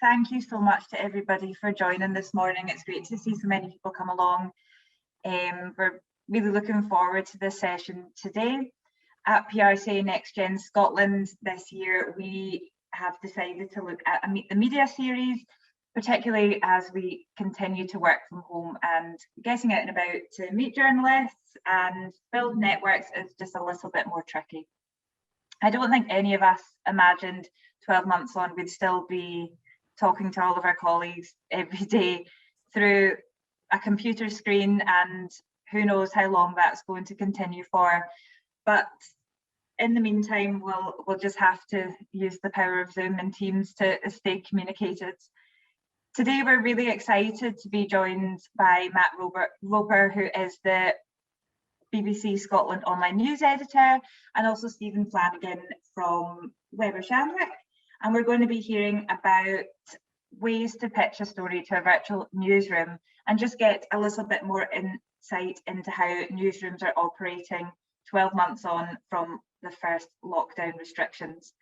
thank you so much to everybody for joining this morning. It's great to see so many people come along. We're really looking forward to this session today. At PRCA NextGen Scotland this year, we have decided to look at a Meet the Media series, particularly as we continue to work from home, and getting out and about to meet journalists and build networks is just a little bit more tricky. I don't think any of us imagined 12 months on we'd still be talking to all of our colleagues every day through a computer screen, and who knows how long that's going to continue for. But in the meantime, we'll just have to use the power of Zoom and Teams to stay communicated. Today, we're really excited to be joined by Matt Roper, who is the BBC Scotland online news editor, and also Steven Flanagan from Weber Shandwick. And we're going to be hearing about ways to pitch a story to a virtual newsroom and just get a little bit more insight into how newsrooms are operating 12 months on from the first lockdown restrictions.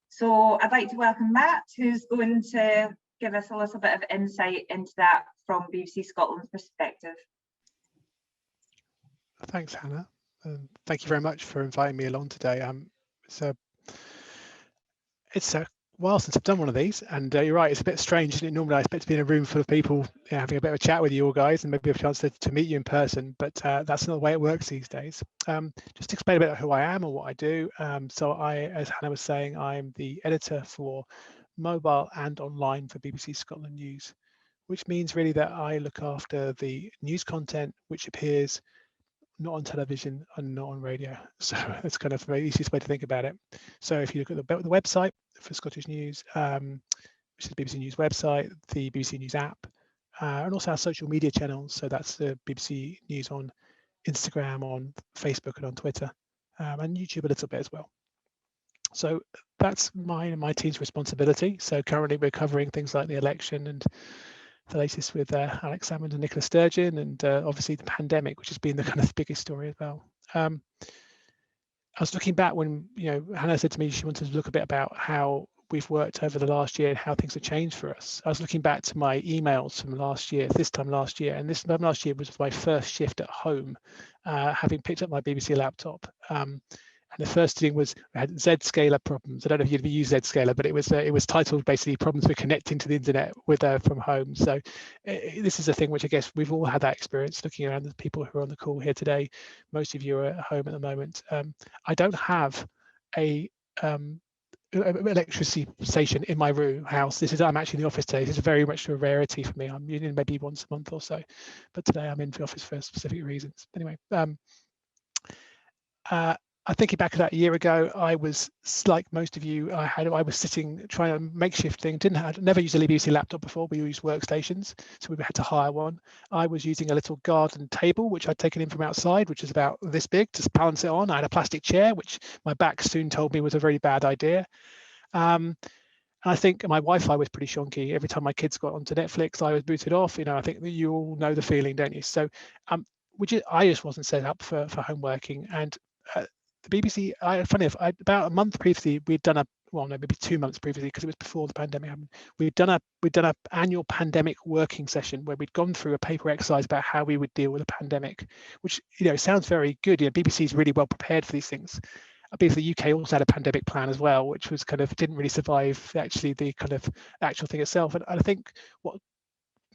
So I'd like to welcome Matt, who's going to give us a little bit of insight into that from BBC Scotland's perspective. Thanks, Hannah. Thank you very much for inviting me along today. It's a while since I've done one of these, and you're right, it's a bit strange, isn't it? Normally I expect to be in a room full of people, having a bit of a chat with you all guys and maybe have a chance to meet you in person, but that's not the way it works these days. Just to explain a bit of who I am or what I do. So as Hannah was saying, I'm the editor for mobile and online for BBC Scotland News, which means really that I look after the news content which appears not on television and not on radio. So that's kind of the easiest way to think about it. So if you look at the website for Scottish News, which is the BBC News website, the BBC News app, and also our social media channels. So that's the BBC News on Instagram, on Facebook, and on Twitter, and YouTube a little bit as well. So that's my team's responsibility. So currently we're covering things like the election and the latest with Alex Salmond and Nicola Sturgeon, and obviously the pandemic, which has been the kind of biggest story as well. I was looking back when Hannah said to me she wanted to look a bit about how we've worked over the last year and how things have changed for us. I was looking back to my emails from this time last year, and this time last year was my first shift at home, having picked up my BBC laptop. And the first thing was we had Z-scaler problems. I don't know if you'd use Z-scaler, but it was titled basically problems with connecting to the internet from home. So this is a thing which I guess we've all had that experience. Looking around the people who are on the call here today, most of you are at home at the moment. I don't have a electricity station in my house. I'm actually in the office today. This is very much a rarity for me. I'm in maybe once a month or so, but today I'm in the office for specific reasons. Anyway. I'm thinking back to that a year ago. I was like most of you. I was sitting trying a makeshift thing. Never used a BBC laptop before. We used workstations, so we had to hire one. I was using a little garden table which I'd taken in from outside, which is about this big, to balance it on. I had a plastic chair, which my back soon told me was a very bad idea. And I think my Wi-Fi was pretty shonky. Every time my kids got onto Netflix, I was booted off. I think that you all know the feeling, don't you? So, I just wasn't set up for home working. And the BBC, about a month previously, maybe 2 months previously, because it was before the pandemic happened. We'd done an annual pandemic working session where we'd gone through a paper exercise about how we would deal with a pandemic, which sounds very good. BBC is really well prepared for these things. I believe the UK also had a pandemic plan as well, which was didn't really survive actually the kind of actual thing itself. And I think what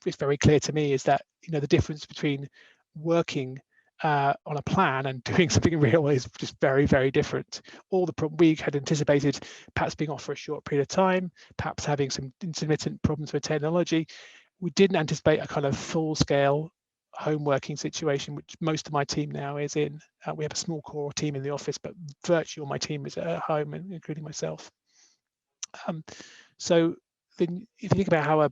is very clear to me is that the difference between working on a plan and doing something real is just very, very different. All the problem we had anticipated, perhaps being off for a short period of time, perhaps having some intermittent problems with technology. We didn't anticipate a kind of full-scale home working situation, which most of my team now is in. We have a small core team in the office, but virtually all my team is at home, including myself. So then if you think about how a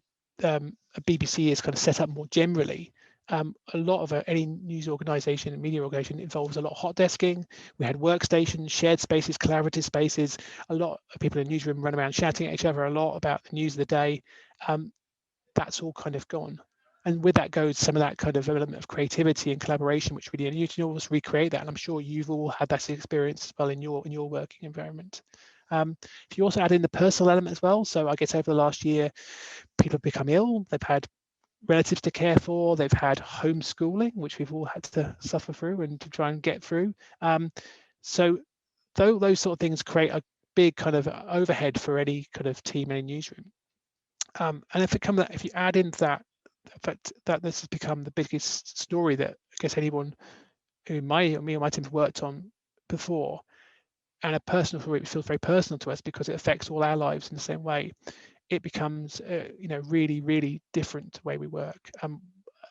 BBC is kind of set up more generally, a lot of any news organisation and media organisation involves a lot of hot desking. We had workstations, shared spaces, collaborative spaces. A lot of people in the newsroom run around shouting at each other a lot about the news of the day. That's all kind of gone. And with that goes some of that kind of element of creativity and collaboration, which really, you can always recreate that. And I'm sure you've all had that experience as well in your working environment. If you also add in the personal element as well, so I guess over the last year, people have become ill, they've had relatives to care for, they've had homeschooling, which we've all had to suffer through and to try and get through. So those sort of things create a big kind of overhead for any kind of team in a newsroom. And if you add into that the fact that this has become the biggest story that I guess anyone who me or my team have worked on before, and a personal story which feels very personal to us because it affects all our lives in the same way, it becomes really, really different the way we work.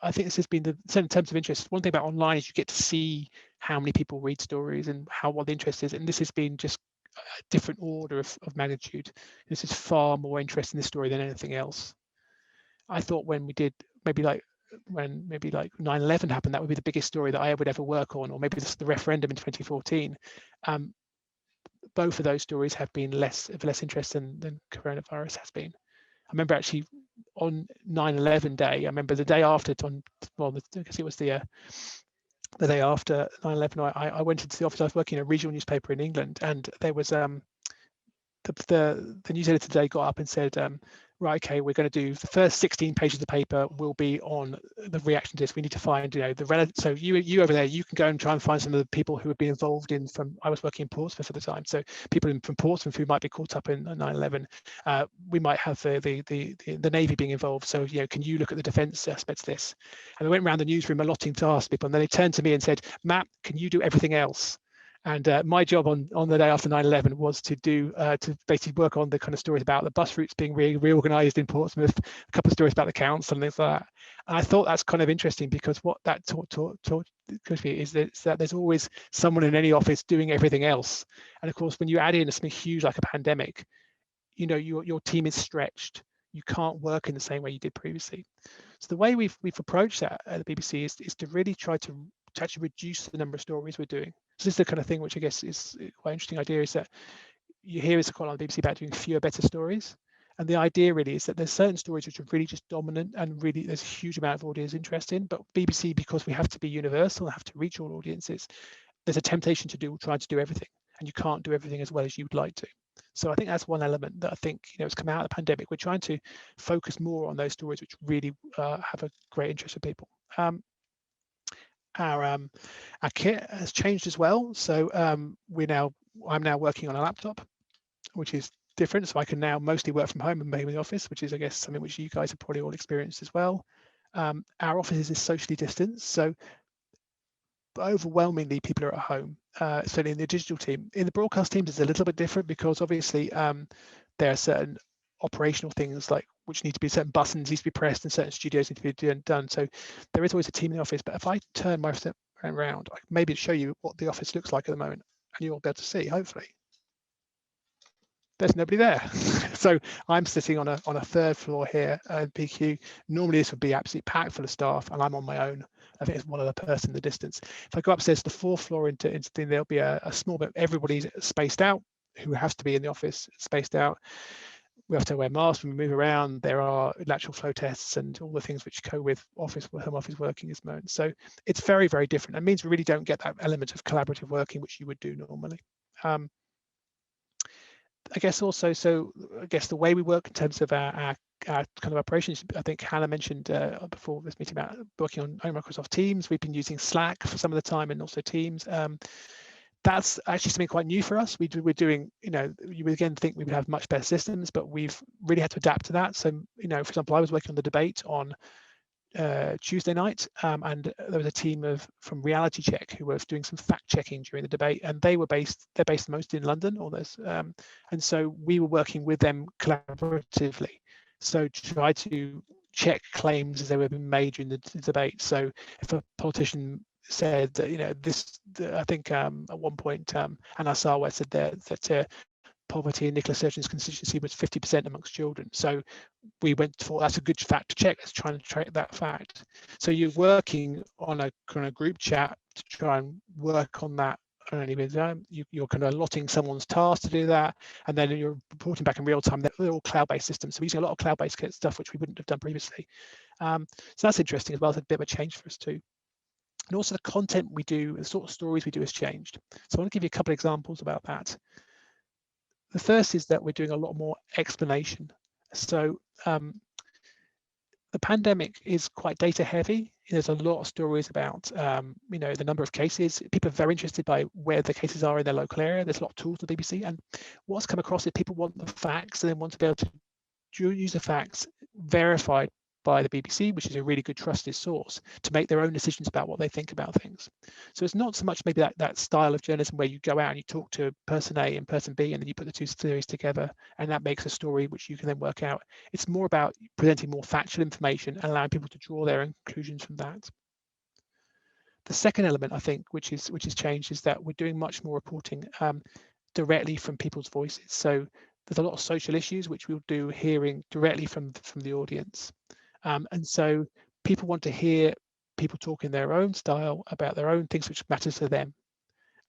I think this has been in terms of interest. One thing about online is you get to see how many people read stories and what the interest is, and this has been just a different order of magnitude. This is far more interesting, this story, than anything else. I thought when we did maybe like 9/11 happened, that would be the biggest story that I would ever work on, or maybe the referendum in 2014. Both of those stories have been less interest than coronavirus has been. I remember actually on 9/11 day, I remember the day after, I guess it was the day after 9/11, I went into the office. I was working in a regional newspaper in England, and there was the news editor today got up and said, right, okay, we're going to do the first 16 pages of the paper will be on the reaction to this. We need to find, the relative. So you over there, you can go and try and find some of the people who have been involved in I was working in Portsmouth at the time. So people from Portsmouth who might be caught up in 9/11. We might have the Navy being involved. So, can you look at the defence aspects of this? And we went around the newsroom allotting tasks to people, and then they turned to me and said, Matt, can you do everything else? And my job on the day after 9/11 was to basically work on the kind of stories about the bus routes being reorganised in Portsmouth, a couple of stories about the council and things like that. And I thought that's kind of interesting because what that taught me is that there's always someone in any office doing everything else. And of course, when you add in something huge like a pandemic, your team is stretched. You can't work in the same way you did previously. So the way we've approached that at the BBC is to really try to actually reduce the number of stories we're doing. So this is the kind of thing which I guess is quite an interesting idea, is that you hear us quite on the BBC about doing fewer, better stories. And the idea really is that there's certain stories which are really just dominant and really there's a huge amount of audience interest in. But BBC, because we have to be universal and have to reach all audiences, there's a temptation to try to do everything. And you can't do everything as well as you would like to. So I think that's one element that I think has come out of the pandemic. We're trying to focus more on those stories which really have a great interest for people. Our kit has changed as well. So I'm now working on a laptop, which is different. So I can now mostly work from home and maybe in the office, which is, I guess, something which you guys have probably all experienced as well. Our office is socially distanced, so overwhelmingly people are at home. Certainly in the digital team. In the broadcast teams, it's a little bit different because obviously there are certain operational things like which need to be, certain buttons need to be pressed and certain studios need to be done. So there is always a team in the office. But if I turn my step around, I can maybe show you what the office looks like at the moment, and you'll be able to see, hopefully. There's nobody there. So I'm sitting on a third floor here at PQ. Normally this would be absolutely packed full of staff, and I'm on my own. I think it's one other person in the distance. If I go upstairs to the fourth floor into thing, there'll be a small bit. Everybody's spaced out who has to be in the office, spaced out. We have to wear masks when we move around. There are lateral flow tests and all the things which go with home office working at the moment. So it's very, very different. It means we really don't get that element of collaborative working which you would do normally. I guess also, so I guess the way we work in terms of our kind of operations, I think Hannah mentioned before this meeting about working on Microsoft Teams. We've been using Slack for some of the time and also Teams. That's actually something quite new for us. We're doing, you would again think we would have much better systems, but we've really had to adapt to that. So, for example, I was working on the debate on Tuesday night, and there was a team from Reality Check who was doing some fact checking during the debate, and they're based mostly in London, and so we were working with them collaboratively. So to try to check claims as they were being made during the debate. So if a politician said that, I think at one point Anna Sarwar said that poverty in Nicola Sturgeon's constituency was 50% amongst children. So we went for, that's a good fact to check. Let's try and track that fact. So you're working on a kind of group chat to try and work on that. You're kind of allotting someone's task to do that, and then you're reporting back in real time. They're all cloud-based systems, so we're using a lot of cloud-based stuff which we wouldn't have done previously. So that's interesting as well. It's a bit of a change for us too. And also the content we do, the sort of stories we do has changed. So I want to give you a couple of examples about that. The first is that we're doing a lot more explanation. So the pandemic is quite data heavy. There's a lot of stories about, the number of cases. People are very interested by where the cases are in their local area. There's a lot of tools to the BBC, and what's come across is people want the facts and they want to be able to use the facts verified by the BBC, which is a really good trusted source, to make their own decisions about what they think about things. So it's not so much maybe that style of journalism where you go out and you talk to person A and person B and then you put the two theories together and that makes a story which you can then work out. It's more about presenting more factual information and allowing people to draw their own conclusions from that. The second element, I think, which is changed, is that we're doing much more reporting directly from people's voices. So there's a lot of social issues which we'll do hearing directly from the audience. And so people want to hear people talk in their own style about their own things which matters to them.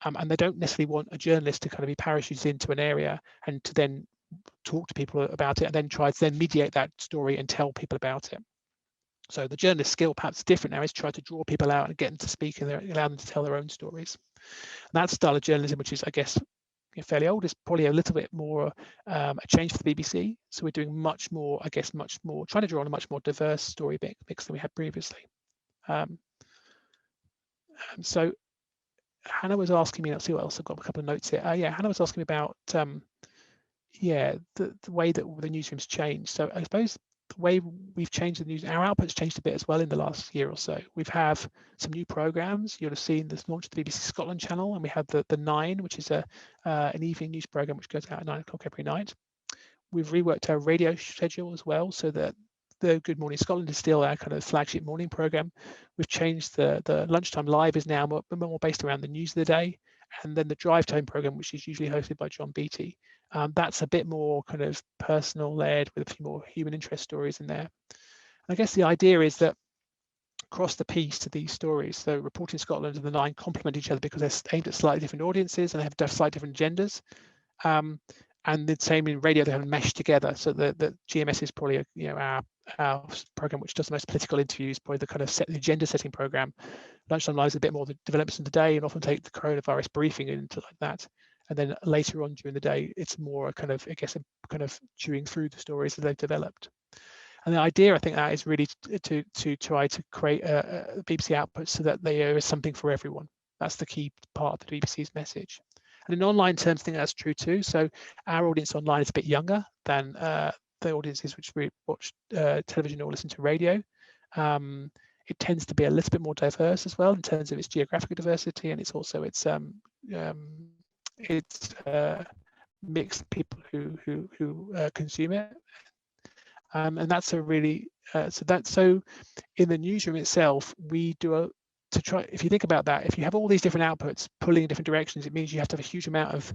And they don't necessarily want a journalist to kind of be parachuted into an area and to then talk to people about it and then try to then mediate that story and tell people about it. So the journalist skill perhaps different now is try to draw people out and get them to speak and allow them to tell their own stories. And that style of journalism, which is, I guess, fairly old, is probably a little bit more a change for the BBC. So we're doing much more, I guess, trying to draw on a much more diverse story mix than we had previously. So Hannah was asking me, let's see what else I've got, a couple of notes here. Hannah was asking me about the way that the newsroom's changed. So I suppose the way we've changed the news, our output's changed a bit as well in the last year or so. We've have some new programs. You'll have seen this launch of the BBC Scotland channel, and we have the 9, which is an evening news program which goes out at 9 o'clock every night. We've reworked our radio schedule as well, so that the Good Morning Scotland is still our kind of flagship morning program. We've changed the lunchtime live is now more based around the news of the day, and then the drive time program, which is usually hosted by John Beattie. That's a bit more kind of personal led with a few more human interest stories in there. And I guess the idea is that across the piece to these stories, so Reporting Scotland and the 9 complement each other because they're aimed at slightly different audiences and have slightly different agendas. And the same in radio, they kind of mesh together. So the GMS is probably our program which does the most political interviews, probably the kind of the agenda setting program. Lunchtime Live is a bit more the developments of the day and often take the coronavirus briefing into like that. And then later on during the day, it's more a kind of, I guess, a kind of chewing through the stories that they've developed. And the idea, I think, that is really to try to create a BBC output so that there is something for everyone. That's the key part of the BBC's message. And in online terms, I think that's true too. So our audience online is a bit younger than the audiences which watch television or listen to radio. It tends to be a little bit more diverse as well in terms of its geographic diversity, and it's also its mixed people who consume it. And that's a really so in the newsroom itself, we do if you think about that, if you have all these different outputs pulling in different directions, it means you have to have a huge amount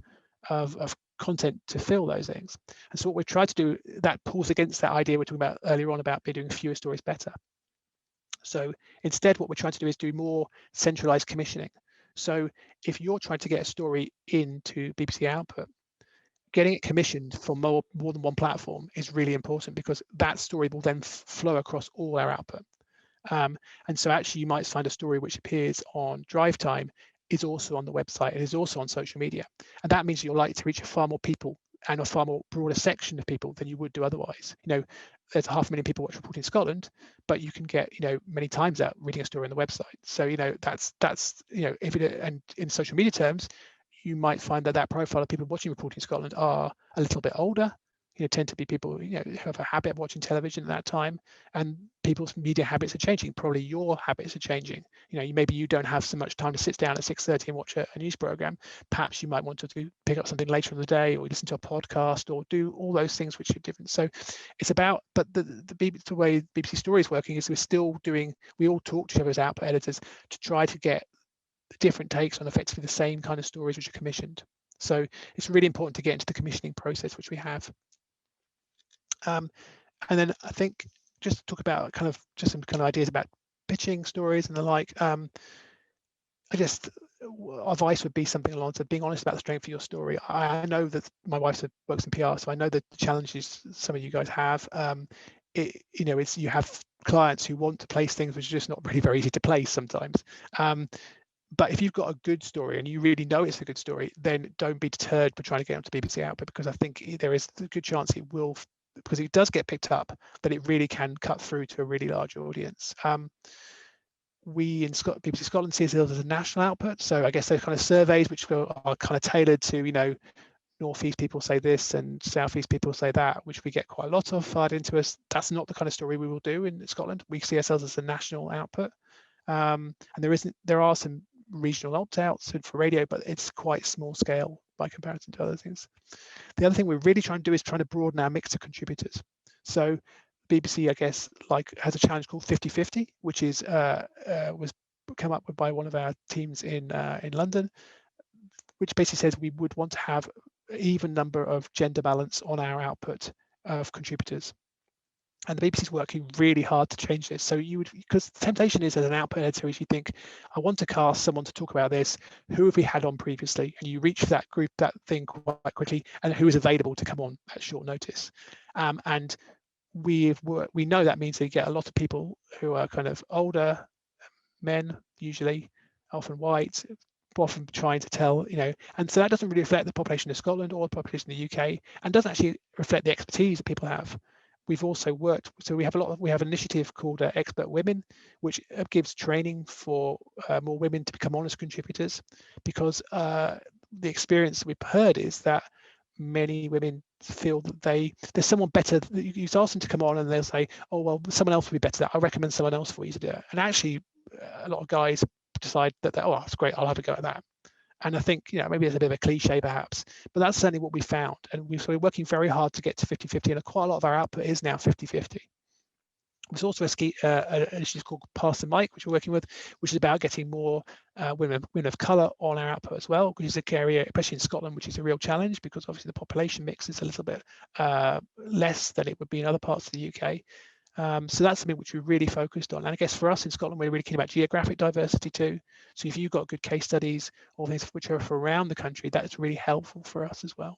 of content to fill those things. And so what we try to do, that pulls against that idea we're talking about earlier on about doing fewer stories better. So instead, what we're trying to do is do more centralized commissioning. So if you're trying to get a story into BBC output, getting it commissioned for more than one platform is really important, because that story will then flow across all our output. And so actually you might find a story which appears on drive time is also on the website, it is also on social media. And that means you're likely to reach far more people and a far more broader section of people than you would do otherwise. There's 500,000 people watch Reporting Scotland, but you can get, many times out reading a story on the website. So, that's and in social media terms, you might find that profile of people watching Reporting Scotland are a little bit older, tend to be people, who have a habit of watching television at that time, and people's media habits are changing. Probably your habits are changing. Maybe you don't have so much time to sit down at 6:30 and watch a news program. Perhaps you might want to pick up something later in the day, or listen to a podcast, or do all those things which are different. So it's about, but the way BBC Story is working is we all talk to each other as output editors to try to get different takes on effectively the same kind of stories which are commissioned. So it's really important to get into the commissioning process, which we have. And then I think just to talk about just some kind of ideas about pitching stories and the like. Our advice would be something along to being honest about the strength of your story. I know that my wife works in PR, so I know the challenges some of you guys have. You have clients who want to place things which are just not really very easy to place sometimes. But if you've got a good story and you really know it's a good story, then don't be deterred by trying to get onto BBC Output, because I think there is a good chance it will, because it does get picked up, but it really can cut through to a really large audience. We in BBC Scotland see ourselves as a national output, so I guess those kind of surveys which are kind of tailored to, you know, North East people say this and South East people say that, which we get quite a lot of fired into us. That's not the kind of story we will do in Scotland. We see ourselves as a national output, and there are some regional opt-outs for radio, but it's quite small scale by comparison to other things. The other thing we're really trying to do is trying to broaden our mix of contributors. So BBC, I guess, has a challenge called 50-50, which was come up with by one of our teams in London, which basically says we would want to have an even number of gender balance on our output of contributors. And the BBC's working really hard to change this. So because the temptation is, as an output editor, is you think, I want to cast someone to talk about this. Who have we had on previously? And you reach for that group, that thing quite quickly, and who is available to come on at short notice. And we know that means they get a lot of people who are kind of older men, usually, often white, often trying to tell, you know, and so that doesn't really reflect the population of Scotland or the population of the UK, and doesn't actually reflect the expertise that people have. We've also worked, so we have an initiative called Expert Women, which gives training for more women to become honest contributors, because the experience we've heard is that many women feel that there's someone better. You ask them to come on and they'll say, oh, well, someone else would be better. I recommend someone else for you to do it. And actually, a lot of guys decide that, oh, that's great, I'll have a go at that. And I think, you know, maybe it's a bit of a cliche perhaps, but that's certainly what we found. And we're working very hard to get to 50-50, and quite a lot of our output is now 50-50. There's also an initiative called Pass the Mic, which we're working with, which is about getting more women of colour on our output as well, which is an area, especially in Scotland, which is a real challenge, because obviously the population mix is a little bit less than it would be in other parts of the UK. So that's something which we're really focused on. And I guess for us in Scotland, we're really keen about geographic diversity too. So if you've got good case studies or things which are from around the country, that's really helpful for us as well.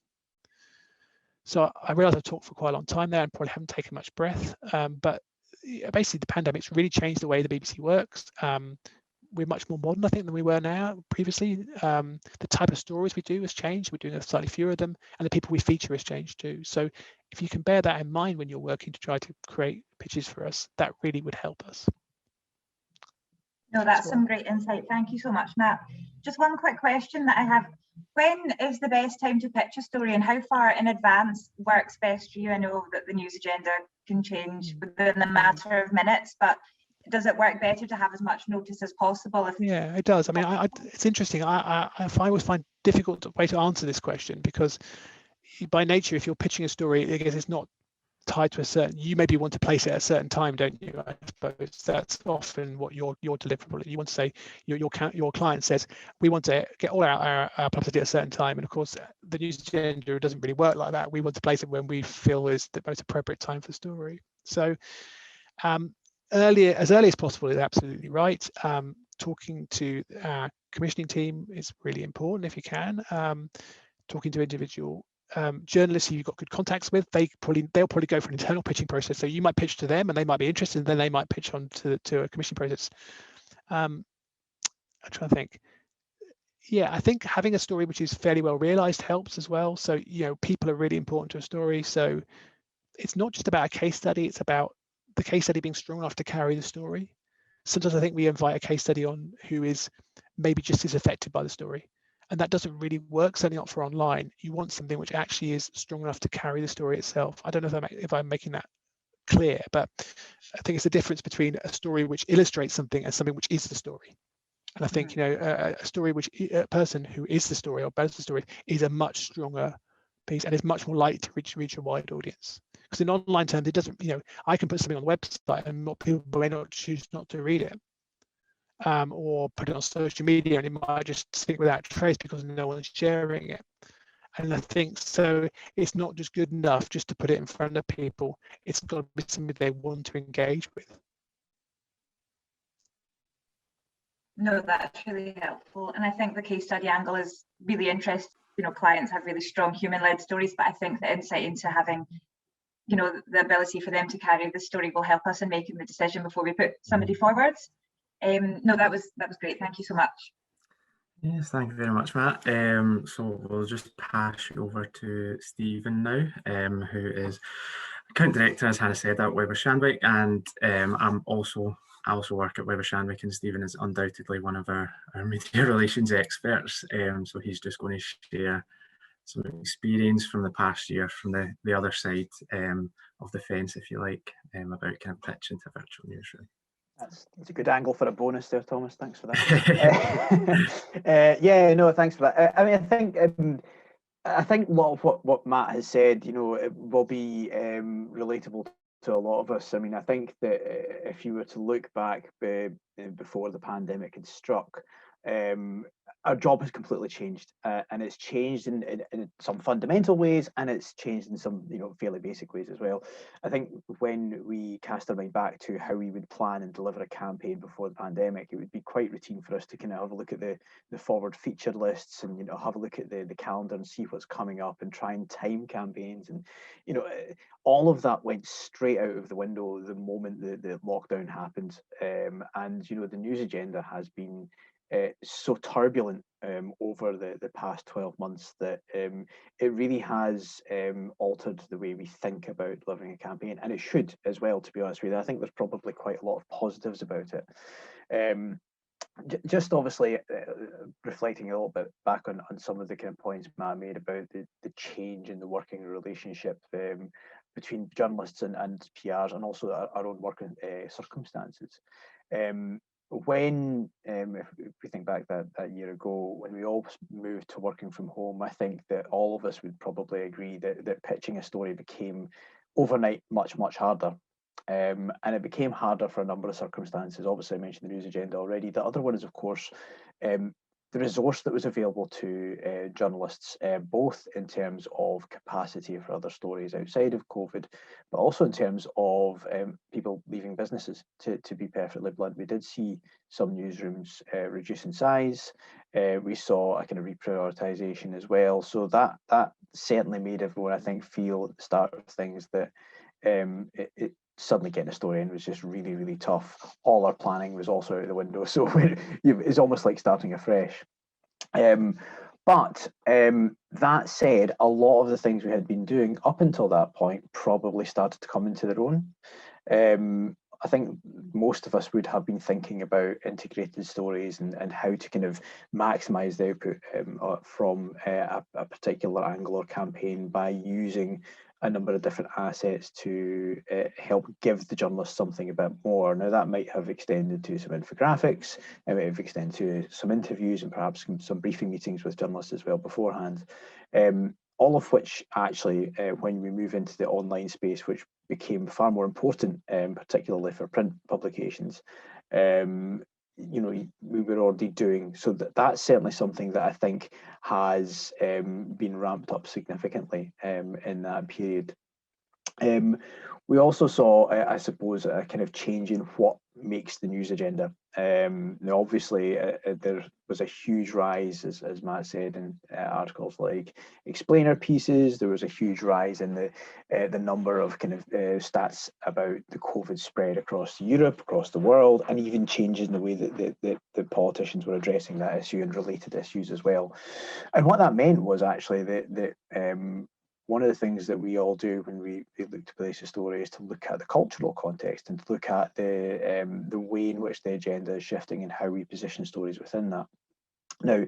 So I realise I've talked for quite a long time there and probably haven't taken much breath, but basically the pandemic's really changed the way the BBC works. We're much more modern, I think, than we were now previously. The type of stories we do has changed. We're doing slightly fewer of them, and the people we feature has changed too. So if you can bear that in mind when you're working to try to create pitches for us, that really would help us. No, that's some great insight. Thank you so much, Matt. Just one quick question that I have. When is the best time to pitch a story, and how far in advance works best for you? I know that the news agenda can change within a matter of minutes, but does it work better to have as much notice as possible? Yeah, it does. I mean, it's interesting. I always find difficult way to answer this question, because by nature, if you're pitching a story, I guess it's not tied to a certain, you maybe want to place it at a certain time, don't you? I suppose that's often what your deliverable. You want to say, your client says, we want to get all our publicity at a certain time, and of course the news agenda doesn't really work like that. We want to place it when we feel is the most appropriate time for the story. So as early as possible is absolutely right. Talking to our commissioning team is really important if you can. Talking to individual journalists who you've got good contacts with, they'll probably go for an internal pitching process. So you might pitch to them and they might be interested, and then they might pitch on to a commissioning process. I'm trying to think. Yeah, I think having a story which is fairly well realized helps as well. So, you know, people are really important to a story. So it's not just about a case study, it's about the case study being strong enough to carry the story. Sometimes I think we invite a case study on who is maybe just as affected by the story, and that doesn't really work, certainly not for online. You want something which actually is strong enough to carry the story itself. I don't know if I'm making that clear, but I think it's the difference between a story which illustrates something and something which is the story. And I think, you know, a story which a person who is the story or bears the story is a much stronger piece and is much more likely to reach a wide audience. Because in online terms, it doesn't, you know, I can put something on the website and more people may not choose not to read it. Or put it on social media and it might just stick without trace because no one's sharing it. And I think so it's not just good enough just to put it in front of people, it's got to be something they want to engage with. No, that's really helpful. And I think the case study angle is really interesting. You know, clients have really strong human-led stories, but I think the insight into having, you know, the ability for them to carry the story will help us in making the decision before we put somebody forwards. No, that was great. Thank you so much. Yes, thank you very much, Matt. So we'll just pass you over to Steven now, who is account director, as Hannah said, at Weber Shandwick, and I also work at Weber Shandwick, and Steven is undoubtedly one of our media relations experts. So he's just going to share some experience from the past year from the other side of the fence, if you like, about kind of pitching to virtual newsroom. That's a good angle for a bonus there, Thomas. Thanks for that. Yeah, no, thanks for that. I mean, I think a lot of what Matt has said, it will be relatable to a lot of us. I mean, I think that if you were to look back before the pandemic had struck, our job has completely changed, and it's changed in some fundamental ways, and it's changed in some fairly basic ways as well. I think when we cast our mind back to how we would plan and deliver a campaign before the pandemic, it would be quite routine for us to kind of have a look at the forward featured lists and have a look at the calendar and see what's coming up and try and time campaigns, and all of that went straight out of the window the moment the lockdown happened. And the news agenda has been so turbulent over the past 12 months that it really has altered the way we think about delivering a campaign, and it should as well, to be honest with you. I think there's probably quite a lot of positives about it. Just obviously reflecting a little bit back on some of the kind of points Matt made about the change in the working relationship between journalists and PRs, and also our own working circumstances. When if we think back that year ago, when we all moved to working from home, I think that all of us would probably agree that pitching a story became overnight much harder. And it became harder for a number of circumstances. Obviously, I mentioned the news agenda already. The other one is, of course, the resource that was available to journalists, both in terms of capacity for other stories outside of COVID, but also in terms of people leaving businesses. To be perfectly blunt, we did see some newsrooms reduce in size. We saw a kind of reprioritization as well. So that certainly made everyone, I think, feel at the start of things that suddenly getting a story in was just really tough. All our planning was also out the window, so it's almost like starting afresh. But that said, a lot of the things we had been doing up until that point probably started to come into their own. I think most of us would have been thinking about integrated stories and how to kind of maximize the output from a particular angle or campaign by using a number of different assets to help give the journalist something a bit more. Now, that might have extended to some infographics, it might have extended to some interviews and perhaps some briefing meetings with journalists as well beforehand. All of which actually, when we move into the online space, which became far more important, particularly for print publications, we were already doing. So that's certainly something that I think has been ramped up significantly in that period. We also saw, I suppose, a kind of change in what makes the news agenda. Now, obviously, there was a huge rise, as Matt said, in articles like explainer pieces. There was a huge rise in the number of kind of stats about the COVID spread across Europe, across the world, and even changes in the way that the politicians were addressing that issue and related issues as well. And what that meant was actually that one of the things that we all do when we look to place a story is to look at the cultural context and to look at the way in which the agenda is shifting and how we position stories within that. Now,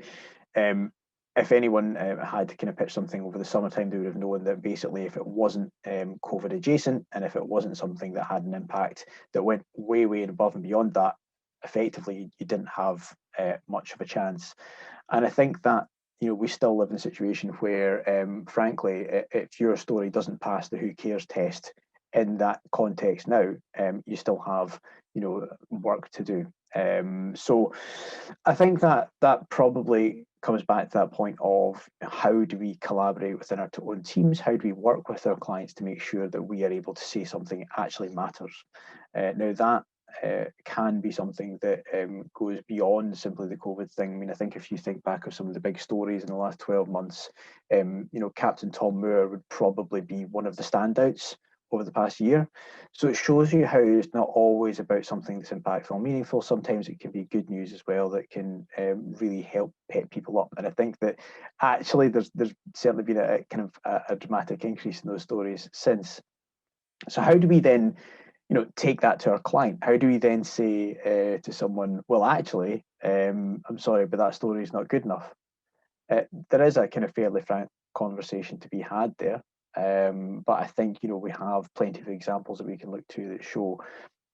if anyone had to kind of pitch something over the summertime, they would have known that basically if it wasn't COVID adjacent and if it wasn't something that had an impact that went way above and beyond that, effectively you didn't have much of a chance. And I think that we still live in a situation where, frankly, if your story doesn't pass the who cares test in that context now, you still have, work to do. So I think that probably comes back to that point of how do we collaborate within our own teams? How do we work with our clients to make sure that we are able to say something that actually matters? Now that can be something that goes beyond simply the COVID thing. I mean, I think if you think back of some of the big stories in the last 12 months, Captain Tom Moore would probably be one of the standouts over the past year. So it shows you how it's not always about something that's impactful and meaningful. Sometimes it can be good news as well that can really help pep people up. And I think that actually there's certainly been a kind of a dramatic increase in those stories since. So how do we then, take that to our client? How do we then say to someone, well, actually, I'm sorry, but that story is not good enough? There is a kind of fairly frank conversation to be had there. But I think, we have plenty of examples that we can look to that show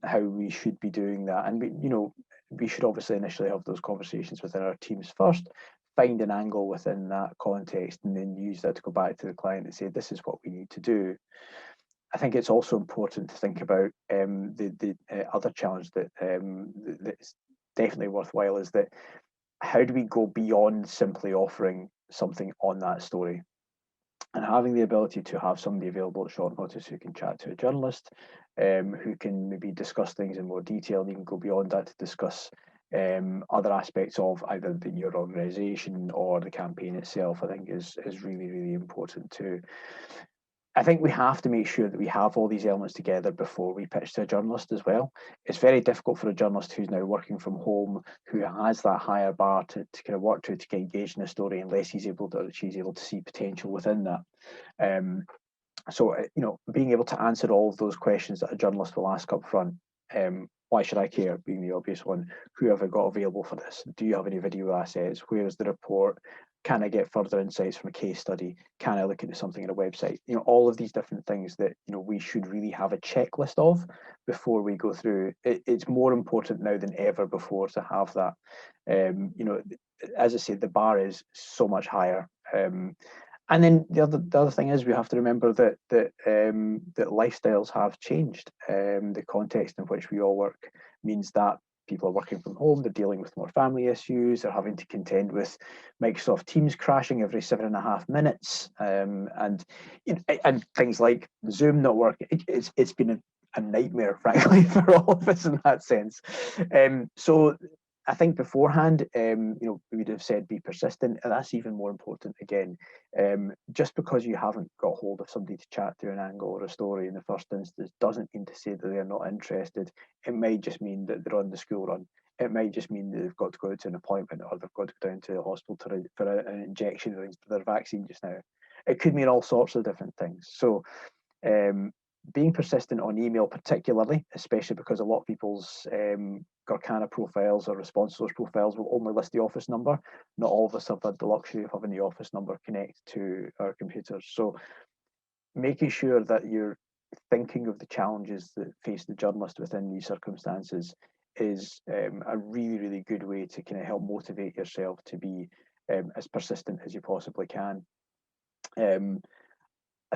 how we should be doing that. And we should obviously initially have those conversations within our teams first, find an angle within that context, and then use that to go back to the client and say, this is what we need to do. I think it's also important to think about the other challenge that's definitely worthwhile is that how do we go beyond simply offering something on that story? And having the ability to have somebody available at short notice who can chat to a journalist, who can maybe discuss things in more detail, and even go beyond that to discuss other aspects of either your organisation or the campaign itself, I think is really, really important too. I think we have to make sure that we have all these elements together before we pitch to a journalist as well. It's very difficult for a journalist who's now working from home, who has that higher bar to kind of work to get engaged in a story, unless she's able to see potential within that. So, being able to answer all of those questions that a journalist will ask up front. Why should I care, being the obvious one? Who have I got available for this? Do you have any video assets? Where is the report? Can I get further insights from a case study? Can I look into something on a website? All of these different things that we should really have a checklist of before we go through. It's more important now than ever before to have that. As I said, the bar is so much higher. And then the other thing is we have to remember that lifestyles have changed. The context in which we all work means that people are working from home, they're dealing with more family issues, they're having to contend with Microsoft Teams crashing every 7.5 minutes, and things like Zoom not working. It's been a nightmare, frankly, for all of us in that sense. So I think beforehand, we would have said be persistent, and that's even more important again. Just because you haven't got hold of somebody to chat through an angle or a story in the first instance doesn't mean to say that they're not interested. It might just mean that they're on the school run. It might just mean that they've got to go to an appointment, or they've got to go down to the hospital for an injection or for their vaccine just now. It could mean all sorts of different things. So being persistent on email particularly, especially because a lot of people's Gorkana profiles or response source profiles will only list the office number. Not all of us have had the luxury of having the office number connect to our computers. So making sure that you're thinking of the challenges that face the journalist within these circumstances is a really, really good way to kind of help motivate yourself to be as persistent as you possibly can.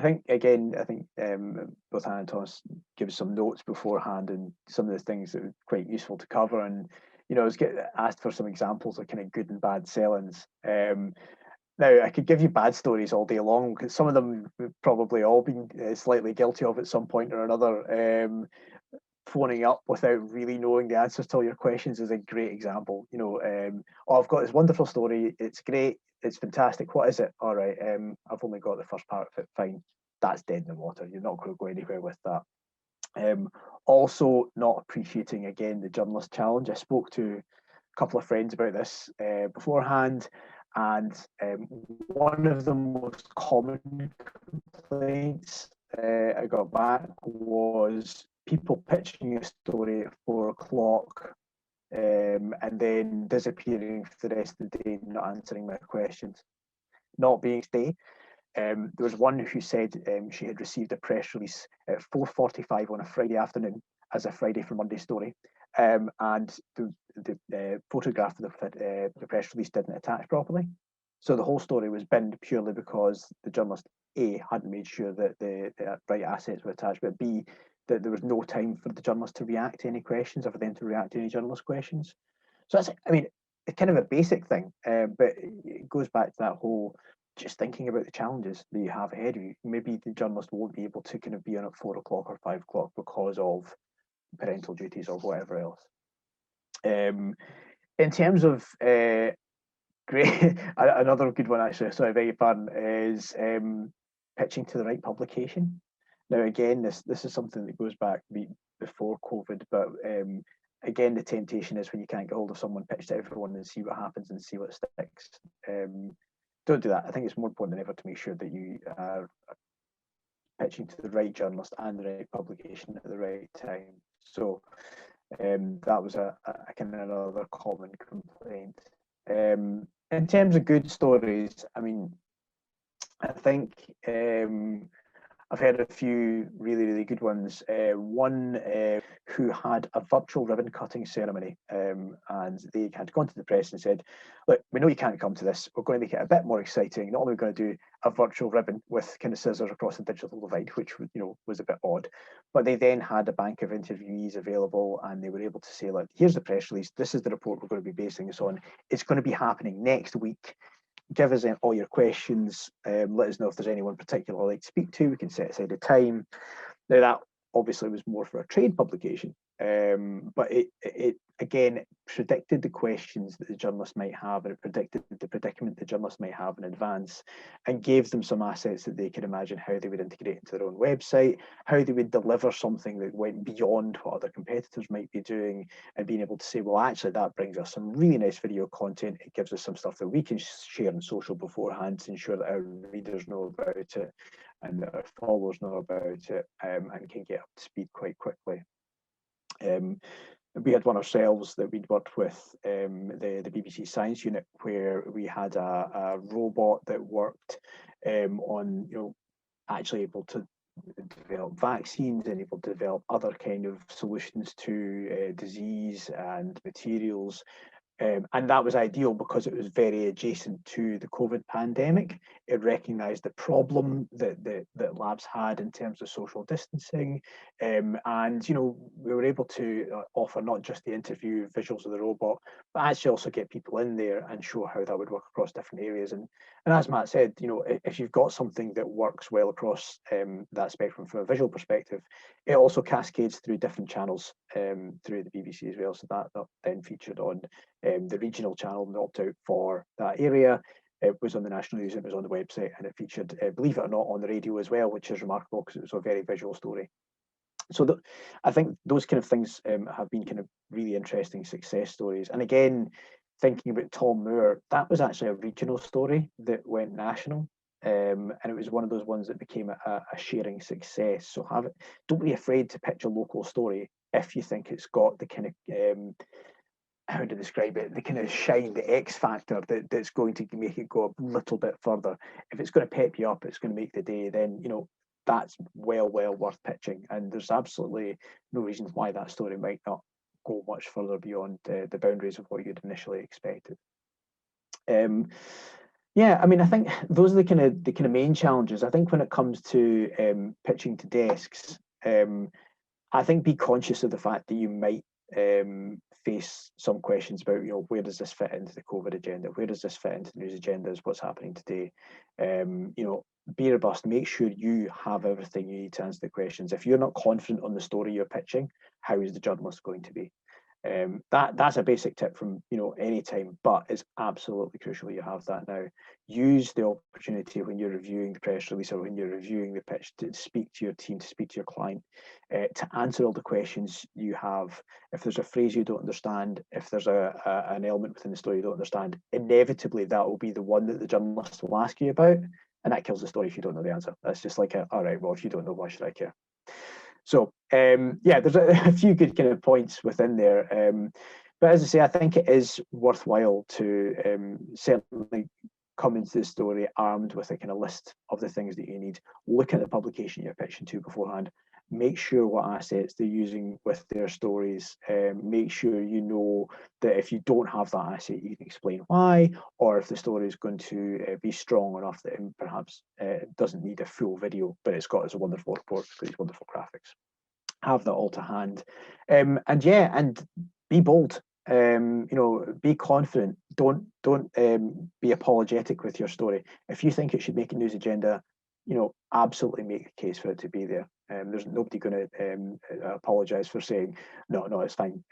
I think both Hannah and Thomas give some notes beforehand and some of the things that are quite useful to cover. And, I was getting asked for some examples of kind of good and bad sell-ins. Now, I could give you bad stories all day long, because some of them we've probably all been slightly guilty of at some point or another. Phoning up without really knowing the answers to all your questions is a great example. I've got this wonderful story. It's great. It's fantastic. What is it? All right. I've only got the first part of it. Fine. That's dead in the water. You're not going to go anywhere with that. Also, not appreciating, again, the journalist challenge. I spoke to a couple of friends about this beforehand, and one of the most common complaints I got back was people pitching a story at 4 o'clock and then disappearing for the rest of the day, not answering my questions, not being stay. There was one who said she had received a press release at 4:45 on a Friday afternoon as a Friday for Monday story, and the photograph of the press release didn't attach properly. So the whole story was binned purely because the journalist A hadn't made sure that the right assets were attached, but B, that there was no time for the journalist to react to any questions, or for them to react to any journalist questions. So that's, it's kind of a basic thing, but it goes back to that whole just thinking about the challenges that you have ahead of you. Maybe the journalist won't be able to kind of be on at 4 o'clock or 5 o'clock because of parental duties or whatever else. In terms of great, another good one actually, sorry, I beg your pardon, is pitching to the right publication. Now, again, this is something that goes back before COVID, but again, the temptation is when you can't get hold of someone, pitch to everyone and see what happens and see what sticks. Don't do that. I think it's more important than ever to make sure that you are pitching to the right journalist and the right publication at the right time. So that was a kind of another common complaint. In terms of good stories, I mean, I think I've heard a few really good ones. One who had a virtual ribbon cutting ceremony, and they had gone to the press and said, look, we know you can't come to this. We're going to make it a bit more exciting. Not only are we going to do a virtual ribbon with kind of scissors across the digital divide, which was a bit odd, but they then had a bank of interviewees available, and they were able to say, look, here's the press release. This is the report we're going to be basing this on. It's going to be happening next week. Give us all your questions. Let us know if there's anyone particular I'd like to speak to. We can set aside a time. Now, that obviously was more for a trade publication, but it again predicted the questions that the journalists might have, and it predicted the predicament the journalists might have in advance, and gave them some assets that they could imagine how they would integrate into their own website, how they would deliver something that went beyond what other competitors might be doing, and being able to say, well, actually, that brings us some really nice video content. It gives us some stuff that we can share on social beforehand to ensure that our readers know about it and that our followers know about it, and can get up to speed quite quickly. We had one ourselves that we'd worked with, the BBC Science Unit, where we had a robot that worked on, actually able to develop vaccines and able to develop other kind of solutions to disease and materials. And that was ideal because it was very adjacent to the COVID pandemic. It recognised the problem that labs had in terms of social distancing, and we were able to offer not just the interview visuals of the robot, but actually also get people in there and show how that would work across different areas. And as Matt said, if you've got something that works well across that spectrum from a visual perspective, it also cascades through different channels through the BBC as well. So that then featured on the regional channel, and opt out for that area. It was on the national news, it was on the website, and it featured, believe it or not, on the radio as well, which is remarkable because it was a very visual story. So I think those kind of things have been kind of really interesting success stories. And again, thinking about Tom Moore, that was actually a regional story that went national. And it was one of those ones that became a sharing success. So don't be afraid to pitch a local story if you think it's got the kind of how to describe it, the kind of shine, the X factor that's going to make it go a little bit further. If it's going to pep you up, it's going to make the day, then that's well worth pitching. And there's absolutely no reason why that story might not go much further beyond the boundaries of what you'd initially expected. Yeah, I mean, I think those are the kind of main challenges. I think when it comes to pitching to desks, I think be conscious of the fact that you might face some questions about, where does this fit into the COVID agenda? Where does this fit into the news agendas? What's happening today? Be robust. Make sure you have everything you need to answer the questions. If you're not confident on the story you're pitching, how is the journalist going to be? That's a basic tip from any time, but it's absolutely crucial you have that now. Use the opportunity when you're reviewing the press release or when you're reviewing the pitch to speak to your team, to speak to your client, to answer all the questions you have. If there's a phrase you don't understand, if there's an element within the story you don't understand, inevitably that will be the one that the journalist will ask you about, and that kills the story if you don't know the answer. That's just like all right, well, if you don't know, why should I care? So yeah, there's a few good kind of points within there. But as I say, I think it is worthwhile to certainly come into the story armed with a kind of list of the things that you need. Look at the publication you're pitching to beforehand. Make sure what assets they're using with their stories. Make sure you know that if you don't have that asset, you can explain why, or if the story is going to be strong enough that it perhaps it doesn't need a full video, but it's got a wonderful report with these wonderful graphics. Have that all to hand, and be bold. Be confident. Don't be apologetic with your story. If you think it should make a news agenda, absolutely make the case for it to be there. There's nobody going to apologise for saying no, it's fine.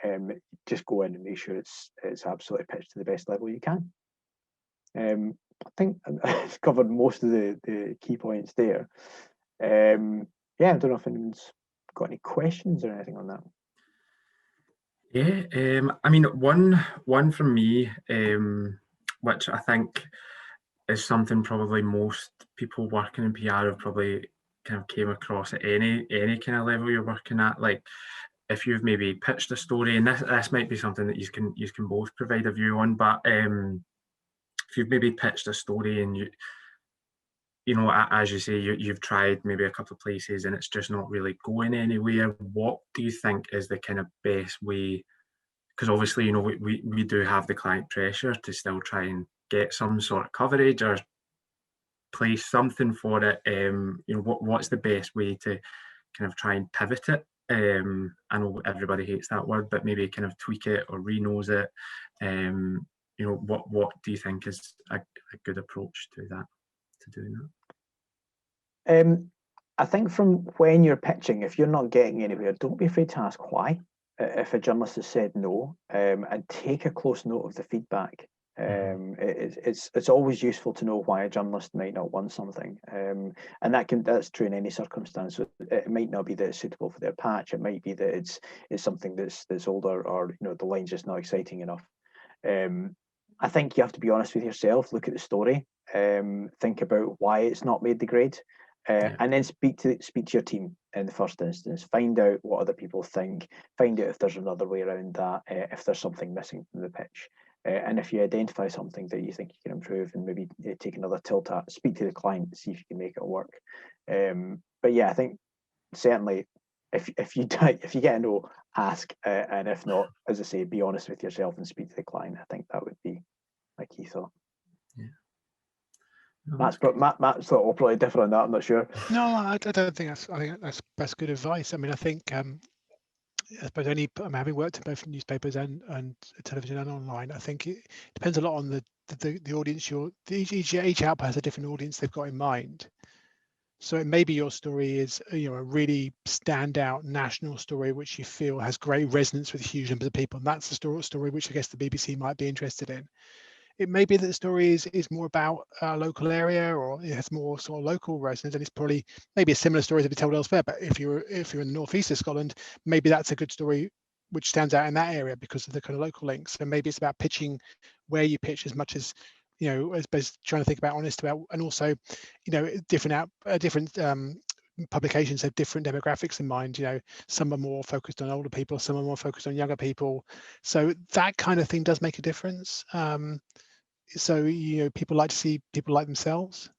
Just go in and make sure it's absolutely pitched to the best level you can. I think I've covered most of the key points there. yeah, I don't know if anyone's got any questions or anything on that. Yeah, I mean, one from me, which I think is something probably most people working in PR have probably kind of came across at any kind of level you're working at. Like, if you've maybe pitched a story, and this might be something that you can both provide a view on, but if you've maybe pitched a story and you know, as you say, you've tried maybe a couple of places and it's just not really going anywhere, what do you think is the kind of best way? Because obviously, you know, we do have the client pressure to still try and get some sort of coverage or place something for it. You know, what's the best way to kind of try and pivot it? I know everybody hates that word, but maybe kind of tweak it or renose it. You know, what do you think is a good approach to that, to doing that? I think from when you're pitching, if you're not getting anywhere, don't be afraid to ask why. If a journalist has said no, and take a close note of the feedback. It's always useful to know why a journalist might not want something, and that's true in any circumstance. So it might not be that it's suitable for their patch. It might be that it's something that's older, or you know, the line's just not exciting enough. I think you have to be honest with yourself. Look at the story. Think about why it's not made the grade. And then speak to your team in the first instance. Find out what other people think. Find out if there's another way around that. If there's something missing from the pitch, and if you identify something that you think you can improve, and maybe take another tilt at, speak to the client, see if you can make it work. But yeah, I think certainly if you get a no, ask, and if not, as I say, be honest with yourself and speak to the client. I think that would be my key thought. Yeah. Matt's sort of probably different on that. I'm not sure. No, I don't think that's. I think that's good advice. I mean, I think I suppose having worked in both newspapers and television and online, I think it depends a lot on the audience. Each output has a different audience they've got in mind. So it maybe your story is, you know, a really standout national story which you feel has great resonance with huge numbers of people, and that's the story which I guess the BBC might be interested in. It may be that the story is more about a local area, or it has more sort of local resonance, and it's probably maybe a similar story to be told elsewhere. But if you're in the northeast of Scotland, maybe that's a good story which stands out in that area because of the kind of local links. So maybe it's about pitching where you pitch as much as, you know, as trying to think about honest about, and also, you know, different publications have different demographics in mind. You know, some are more focused on older people, some are more focused on younger people. So that kind of thing does make a difference. So, you know, people like to see people like themselves.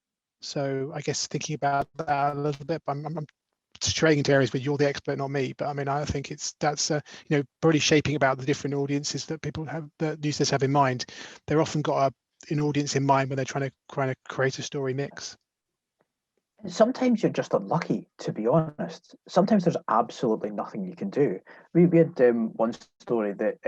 So I guess thinking about that a little bit, I'm straying into areas where you're the expert, not me. But I mean, I think that's you know, probably shaping about the different audiences that people have, that newsletters have in mind. They're often got an audience in mind when they're trying to create a story mix. Sometimes you're just unlucky, to be honest. Sometimes there's absolutely nothing you can do. We had one story that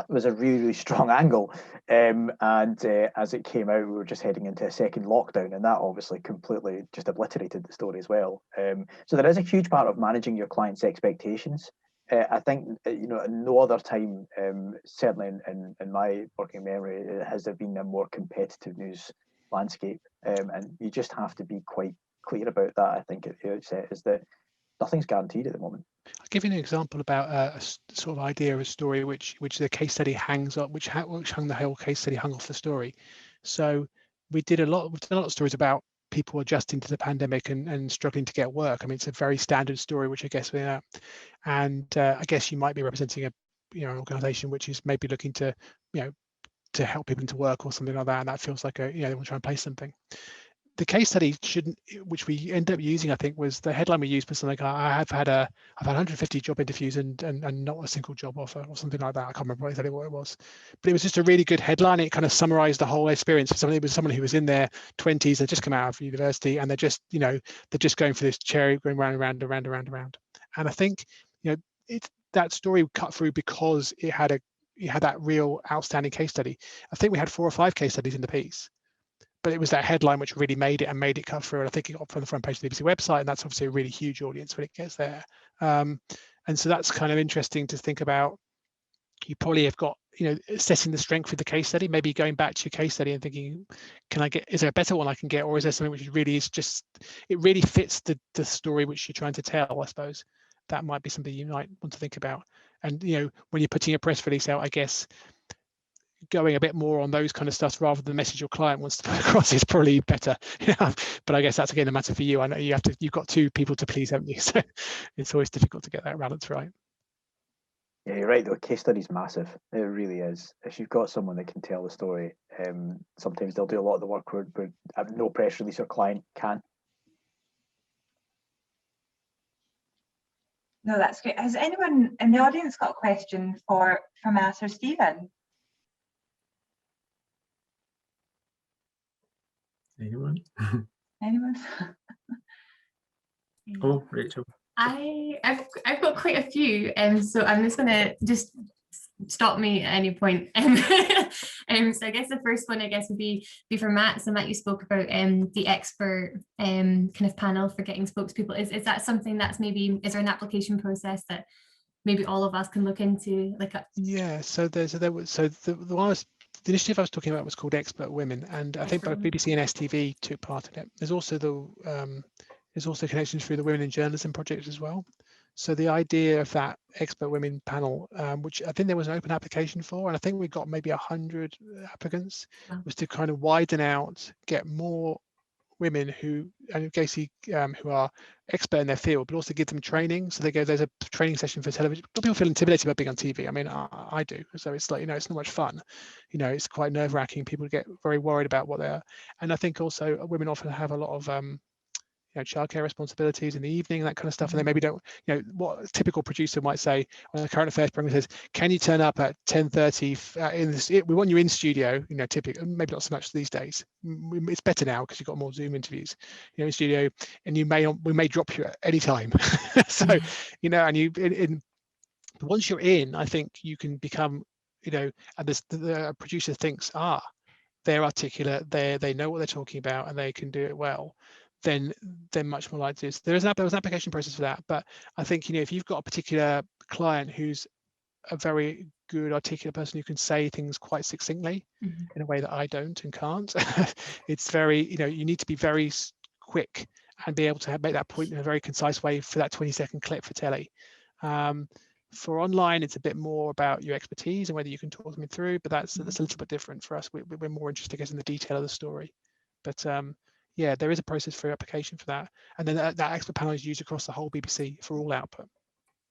was a really, really strong angle, and as it came out, we were just heading into a second lockdown, and that obviously completely just obliterated the story as well. So there is a huge part of managing your clients' expectations. I think, you know, at no other time, certainly in my working memory, has there been a more competitive news landscape, and you just have to be quite clear about that. I think at the outset is that nothing's guaranteed at the moment. I'll give you an example about a sort of idea of a story which the case study hangs up, which hung the whole case study hung off the story. So we've done a lot of stories about people adjusting to the pandemic and struggling to get work. I mean, it's a very standard story, which I guess and I guess you might be representing an organisation which is maybe looking to, you know, to help people into work or something like that, and that feels like they want to try and place something. The case study which we ended up using, I think, was the headline we used was something like, I've had 150 job interviews and not a single job offer, or something like that. I can't remember exactly what it was, but it was just a really good headline. It kind of summarized the whole experience. It was someone who was in their 20s, they just come out of university, and they're just going for this cherry, going round and round. And I think, you know, that story cut through because it had that real outstanding case study. I think we had 4 or 5 case studies in the piece, but it was that headline which really made it cut through. And I think it got from the front page of the BBC website, and that's obviously a really huge audience when it gets there. And so that's kind of interesting to think about. You probably have got, assessing the strength of the case study, maybe going back to your case study and thinking, is there a better one I can get, or is there something which really is just, it really fits the story which you're trying to tell? I suppose that might be something you might want to think about. And when you're putting a press release out, I guess going a bit more on those kind of stuff rather than the message your client wants to put across is probably better. But I guess that's again a matter for you. I know you've got two people to please, haven't you? So it's always difficult to get that balance right. Yeah, you're right though. Case study's massive. It really is. If you've got someone that can tell the story, sometimes they'll do a lot of the work where no press release or client can. No, that's great. Has anyone in the audience got a question for Matt or Stephen? Anyone? Anyone? Oh, Rachel. I've got quite a few, so I'm just gonna stop me at any point. So I guess the first one would be for Matt. So Matt, you spoke about the expert kind of panel for getting spokespeople. Is that something that's maybe, is there an application process that maybe all of us can look into? Yeah, so the initiative I was talking about was called Expert Women, and I think both BBC and STV took part in it. There's also connections through the Women in Journalism project as well. So the idea of that Expert Women panel, which I think there was an open application for, and I think we got maybe 100 applicants, was to kind of widen out, get more women who are expert in their field, but also give them training. So there's a training session for television. People feel intimidated about being on TV. I mean, I do. So it's like, it's not much fun. It's quite nerve-wracking. People get very worried about what they are. And I think also women often have a lot of childcare responsibilities in the evening, that kind of stuff, and they maybe don't, what a typical producer might say on a current affairs program says, can you turn up at 10:30 we want you in studio, typically, maybe not so much these days, it's better now because you've got more Zoom interviews, in studio, and we may drop you at any time. So and once you're in, I think you can become, and the producer thinks, they're articulate, they know what they're talking about and they can do it well, then much more likely to. There was an application process for that, but I think if you've got a particular client who's a very good articulate person who can say things quite succinctly in a way that I don't and can't, it's very, you need to be very quick and be able to make that point in a very concise way for that 20-second clip for telly. For online, it's a bit more about your expertise and whether you can talk them through, but that's a little bit different for us. We're more interested in the detail of the story. But yeah, there is a process for application for that, and then that expert panel is used across the whole BBC for all output.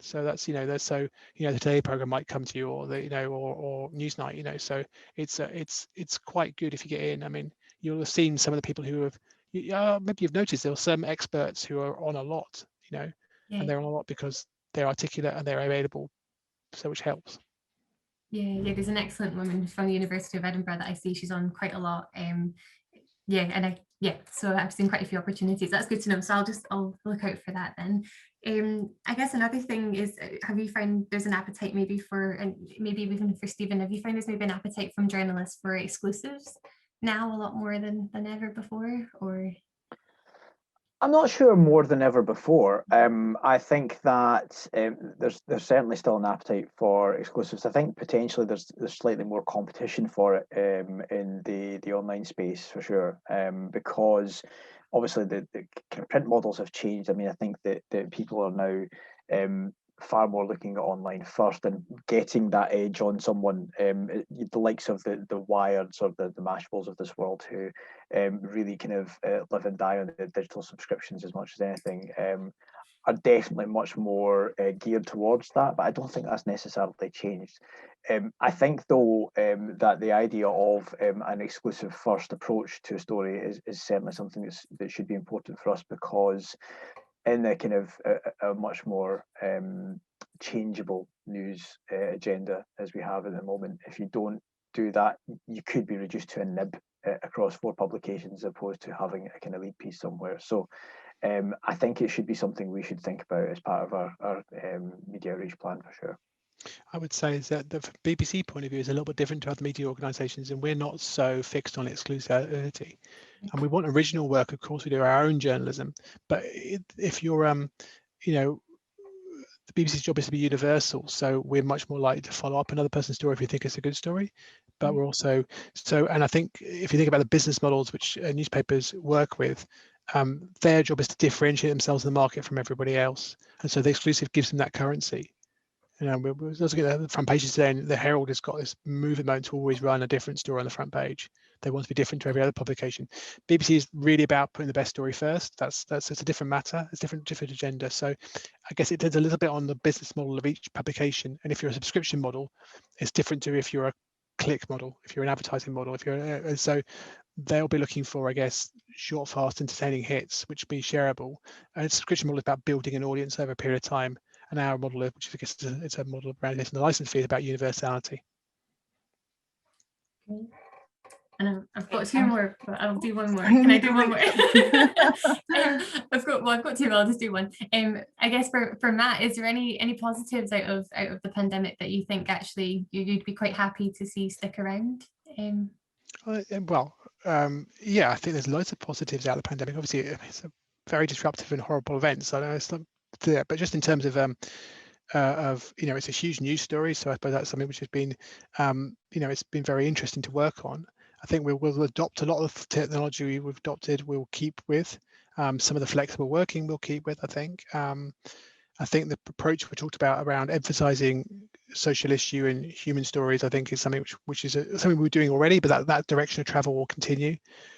So that's the Today program might come to you, or or Newsnight, so it's quite good if you get in. I mean, you'll have seen some of the people who have maybe you've noticed there are some experts who are on a lot, and they're on a lot because they're articulate and they're available, so which helps. Yeah, there's an excellent woman from the University of Edinburgh that I see. She's on quite a lot. So I've seen quite a few opportunities. That's good to know. So I'll look out for that then. I guess another thing is, have you found there's an appetite maybe for, and maybe even for Stephen, have you found there's maybe an appetite from journalists for exclusives now a lot more than ever before, or? I'm not sure more than ever before. I think that there's certainly still an appetite for exclusives. I think potentially there's slightly more competition for it in the online space for sure, because obviously the kind of print models have changed. I mean, I think that people are now far more looking at online first and getting that edge on someone, the likes of the Wireds or the Mashables of this world, who really kind of live and die on the digital subscriptions as much as anything, are definitely much more geared towards that, but I don't think that's necessarily changed. I think though that the idea of an exclusive first approach to a story is certainly something that should be important for us, because in the kind of a much more changeable news agenda as we have at the moment, if you don't do that, you could be reduced to a nib across 4 publications as opposed to having a kind of lead piece somewhere. So I think it should be something we should think about as part of our media outreach plan for sure. I would say is that the BBC point of view is a little bit different to other media organisations, and we're not so fixed on exclusivity. And we want original work, of course. We do our own journalism, but if you're, the BBC's job is to be universal, so we're much more likely to follow up another person's story if we think it's a good story. But we're also and I think if you think about the business models which newspapers work with, their job is to differentiate themselves in the market from everybody else, and so the exclusive gives them that currency. You know, we're looking at the front pages today, and the Herald has got this movement to always run a different story on the front page. They want to be different to every other publication. BBC is really about putting the best story first. That's it's a different matter. It's different agenda. So I guess it does a little bit on the business model of each publication. And if you're a subscription model, it's different to if you're a click model, if you're an advertising model, if you're and so they'll be looking for, I guess, short, fast, entertaining hits, which will be shareable. And a subscription model is about building an audience over a period of time. And our model, which I guess it's a model of brand, and the license fee is about universality. Okay. And I've got two more, but I'll do one more. Can I do one more? I've got two, but I'll just do one. I guess for Matt, is there any positives out of the pandemic that you think actually you'd be quite happy to see stick around? Yeah, I think there's loads of positives out of the pandemic. Obviously, it's a very disruptive and horrible event. So I know it's not there, but just in terms of it's a huge news story. So I suppose that's something which has been, it's been very interesting to work on. I think we'll adopt a lot of the technology we've adopted. We'll keep with some of the flexible working. We'll keep with. I think the approach we talked about around emphasising social issue and human stories, I think, is something which is something we're doing already, but that direction of travel will continue.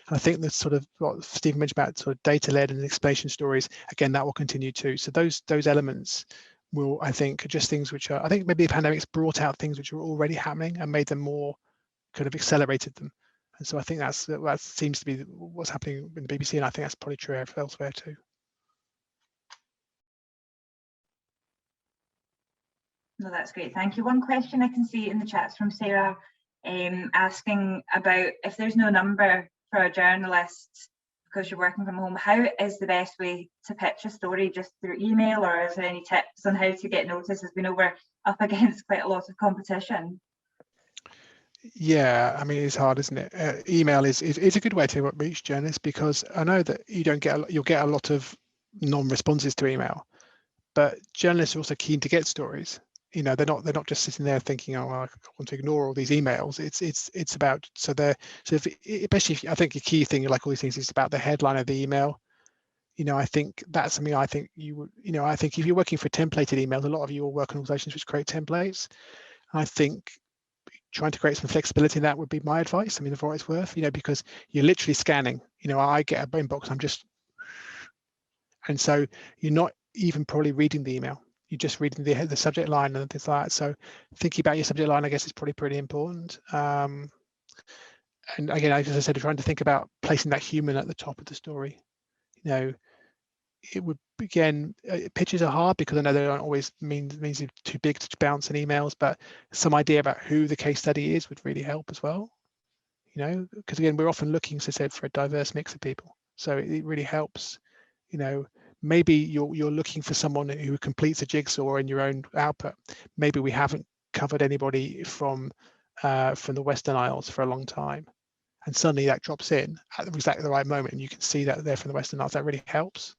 And I think the sort of what Stephen mentioned about sort of data-led and explanation stories, again, that will continue too. So those elements will, I think, are just things which are, I think maybe the pandemic's brought out things which are already happening and made them more, kind of accelerated them. And so I think that seems to be what's happening in the BBC, and I think that's probably true elsewhere too. No, that's great. Thank you. One question I can see in the chats from Sarah asking about if there's no number for a journalist because you're working from home, how is the best way to pitch a story? Just through email, or is there any tips on how to get noticed? As we know, we're up against quite a lot of competition. Yeah, I mean, it's hard, isn't it? Email is a good way to reach journalists, because I know that you'll get a lot of non-responses to email, but journalists are also keen to get stories. You know, they're not just sitting there thinking, oh, well, I want to ignore all these emails. It's about especially if I think a key thing, like all these things, is about the headline of the email. You know, I think that's something I think you would, I think if you're working for templated emails, a lot of you will work on organizations which create templates. I think trying to create some flexibility in that would be my advice. I mean, for what it's worth, because you're literally scanning. I get a inbox, and so you're not even probably reading the email. You're just reading the subject line and things like that. So thinking about your subject line, I guess, is probably pretty important. And again, as I said, trying to think about placing that human at the top of the story. It would, again, pitches are hard because I know they don't always means it's too big to bounce in emails, but some idea about who the case study is would really help as well. Because again, we're often looking, as I said, for a diverse mix of people. So it really helps. Maybe you're looking for someone who completes a jigsaw in your own output. Maybe we haven't covered anybody from the Western Isles for a long time, and suddenly that drops in at exactly the right moment, and you can see that they're from the Western Isles. That really helps.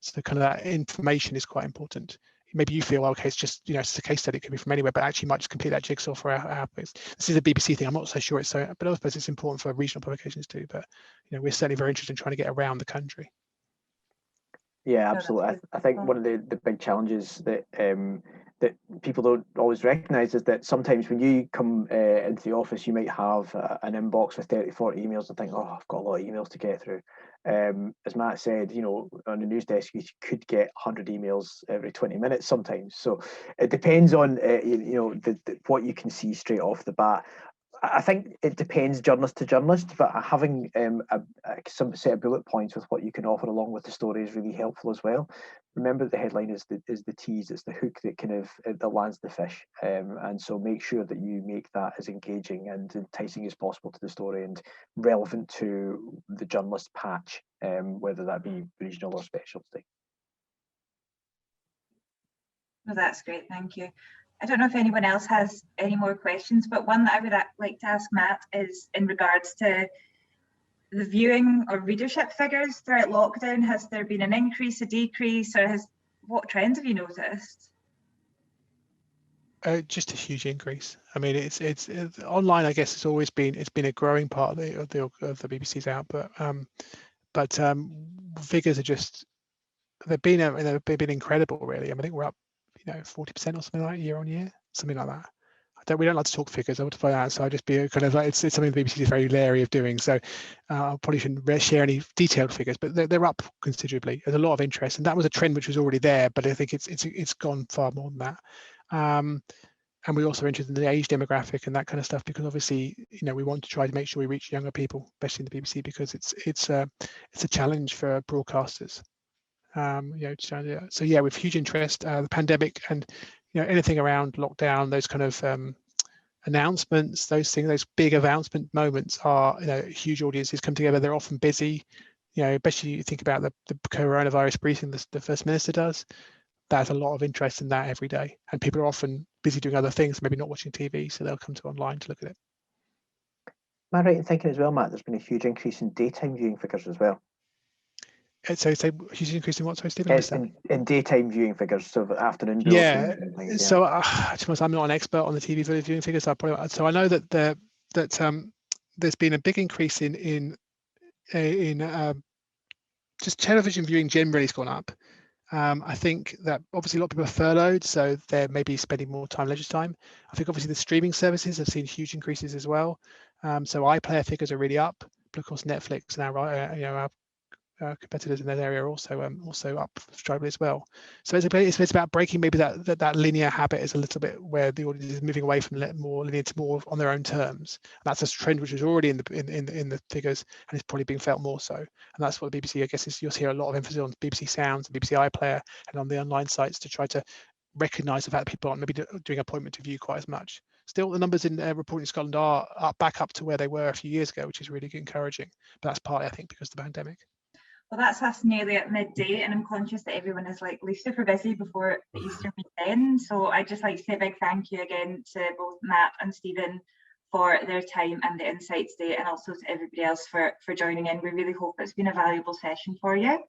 So kind of that information is quite important. Maybe you feel, okay, it's just, it's a case study, it could be from anywhere, but actually you might just complete that jigsaw for our outputs. This is a BBC thing. I'm not so sure it's so, but I suppose it's important for regional publications too. But we're certainly very interested in trying to get around the country. Yeah, absolutely. I think one of the big challenges that that people don't always recognise is that sometimes when you come into the office, you might have an inbox with 30, 40 emails and think, oh, I've got a lot of emails to get through. As Matt said, on the news desk, you could get 100 emails every 20 minutes sometimes. So it depends on, what you can see straight off the bat. I think it depends journalist to journalist, but having some set of bullet points with what you can offer along with the story is really helpful as well. Remember, the headline is the tease, it's the hook that lands the fish, and so make sure that you make that as engaging and enticing as possible to the story and relevant to the journalist patch, whether that be regional or specialty. Well, that's great, thank you. I don't know if anyone else has any more questions, but one that I would like to ask Matt is in regards to the viewing or readership figures throughout lockdown. Has there been an increase, a decrease, or what trends have you noticed? Just a huge increase. I mean, it's online. I guess it's been a growing part of the BBC's output. But figures are just they've been incredible, really. I think we're up 40% or something like that year on year, something like that. We don't like to talk figures. I would find out, so I just be kind of like it's something the BBC is very leery of doing. So I probably shouldn't share any detailed figures, but they're up considerably. There's a lot of interest, and that was a trend which was already there, but I think it's gone far more than that. And we're also interested in the age demographic and that kind of stuff, because obviously we want to try to make sure we reach younger people, especially in the BBC, because it's a challenge for broadcasters. So yeah, with huge interest, the pandemic and anything around lockdown, those kind of announcements, those big announcement moments are huge audiences come together. They're often busy, especially you think about the coronavirus briefing the First Minister does. There's a lot of interest in that every day, and people are often busy doing other things, maybe not watching TV, so they'll come to online to look at it. Am I right in thinking as well, Matt, there's been a huge increase in daytime viewing figures as well? So huge increase in what? Sorry, Stephen. In daytime viewing figures, so afternoon. Yeah. So I'm not an expert on the TV viewing figures. So I know that there's been a big increase in just television viewing generally has gone up. I think that obviously a lot of people are furloughed, so they're maybe spending more time, leisure time. I think obviously the streaming services have seen huge increases as well. So iPlayer figures are really up, but of course Netflix and our competitors in that area are also up strongly as well. So it's about breaking maybe that linear habit is a little bit where the audience is moving away from more linear to more on their own terms. And that's a trend which is already in the figures, and it's probably being felt more so. And that's what the BBC, I guess, you'll hear a lot of emphasis on BBC Sounds, BBC iPlayer, and on the online sites to try to recognise the fact that people aren't maybe doing appointment to view quite as much. Still, the numbers in Reporting Scotland are back up to where they were a few years ago, which is really encouraging. But that's partly, I think, because of the pandemic. Well, that's us nearly at midday, and I'm conscious that everyone is likely super busy before the Easter weekend. So I'd just like to say a big thank you again to both Matt and Stephen for their time and the insights today, and also to everybody else for joining in. We really hope it's been a valuable session for you.